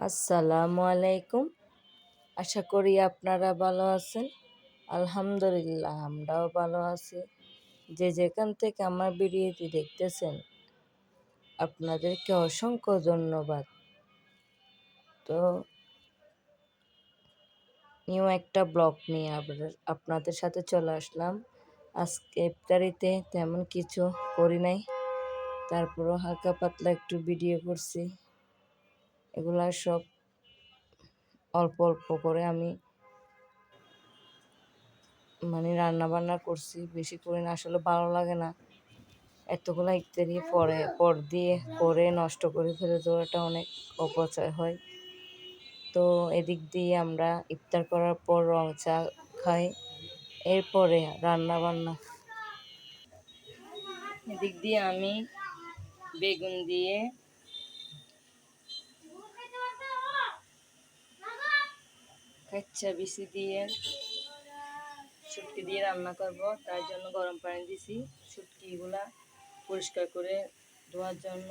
আসসালামু আলাইকুম। আশা করি আপনারা ভালো আছেন। আলহামদুলিল্লাহ আমরাও ভালো আছি। যে যেখান থেকে আমার ভিডিওটি দেখতেছেন আপনাদেরকে অসংখ্য ধন্যবাদ। তো নিউ একটা ব্লগ নিয়ে আপনাদের সাথে চলে আসলাম। আজকে ইফতারিতে তেমন কিছু করি নাই, তারপরও হালকা পাতলা একটু ভিডিও করছি। এগুলা সব অল্প অল্প করে আমি রান্না বান্না করছি, বেশি করে না, আসলে ভালো লাগে না এতগুলো ইত্যাদি পর দিয়ে করে নষ্ট করে ফেলে দেওয়াটা অনেক অপচয় হয়। তো এদিক দিয়ে আমরা ইফতার করার পর রং চা খাই, এরপরে রান্না বান্না। এদিক দিয়ে আমি বেগুন দিয়ে কাচ্চা বিচি দিয়ে শুটকি দিয়ে রান্না করব, তার জন্য গরম পানি দিছি শুটকিগুলা পরিষ্কার করে ধোয়ার জন্য।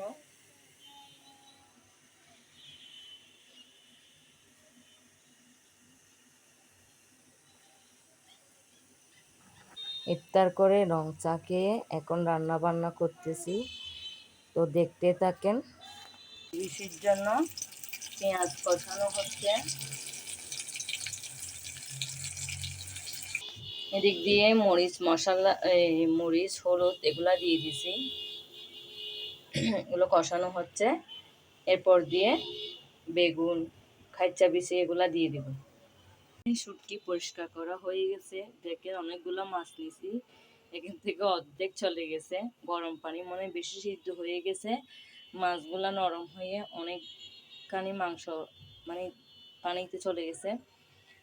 ইফতার করে রং চা খেয়ে এখন রান্না বান্না করতেছি, তো দেখতে থাকেন। বিচির জন্য পেঁয়াজ কষানো হচ্ছে। এদিক দিয়ে মরিচ মশলা, মরিচ হলুদ এগুলা দিয়ে দিছি, এগুলো কষানো হচ্ছে। এরপর দিয়ে বেগুন খাইচা বিচি এগুলা দিয়ে দিব। শুটকি পরিষ্কার করা হয়ে গেছে, দেখে অনেকগুলো মাছ নিছি, এখান থেকে অর্ধেক চলে গেছে। গরম পানি মনে বেশি সিদ্ধ হয়ে গেছে, মাছগুলা নরম হয়ে অনেকখানি মাংস পানিতে চলে গেছে।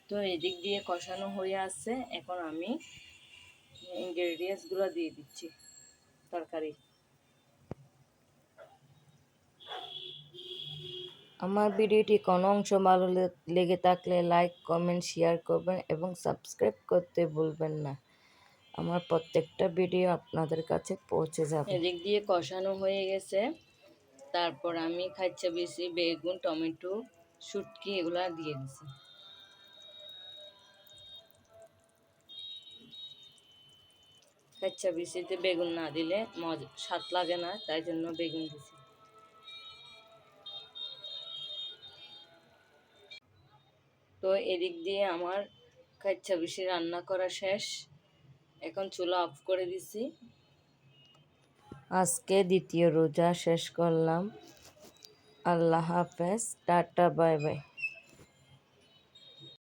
তো এদিক দিয়ে কষানো হয়ে আসছে, এখন আমি ইনগ্রেডিয়েন্টসগুলো দিয়ে দিচ্ছি তরকারি। আমার ভিডিওটি কোনো অংশ ভালো লেগে থাকলে লাইক কমেন্ট শেয়ার করবেন এবং সাবস্ক্রাইব করতে ভুলবেন না। আমার প্রত্যেকটা ভিডিও আপনাদের কাছে পৌঁছে যাবে। এদিক দিয়ে কষানো হয়ে গেছে, তারপর আমি খাইচা বিচি, বেগুন, টমেটো, শুটকি এগুলা দিয়ে দিছি। কাচ্চা বিচিতে বেগুন না দিলে স্বাদ লাগে না, তাই জন্য বেগুন দিছি। তো এদিক দিয়ে আমার কাচ্চা বিচি রান্না করা শেষ, এখন চুলা অফ করে দিছি। আজকে দ্বিতীয় রোজা শেষ করলাম। আল্লাহ হাফেজ, টাটা, বাই বাই।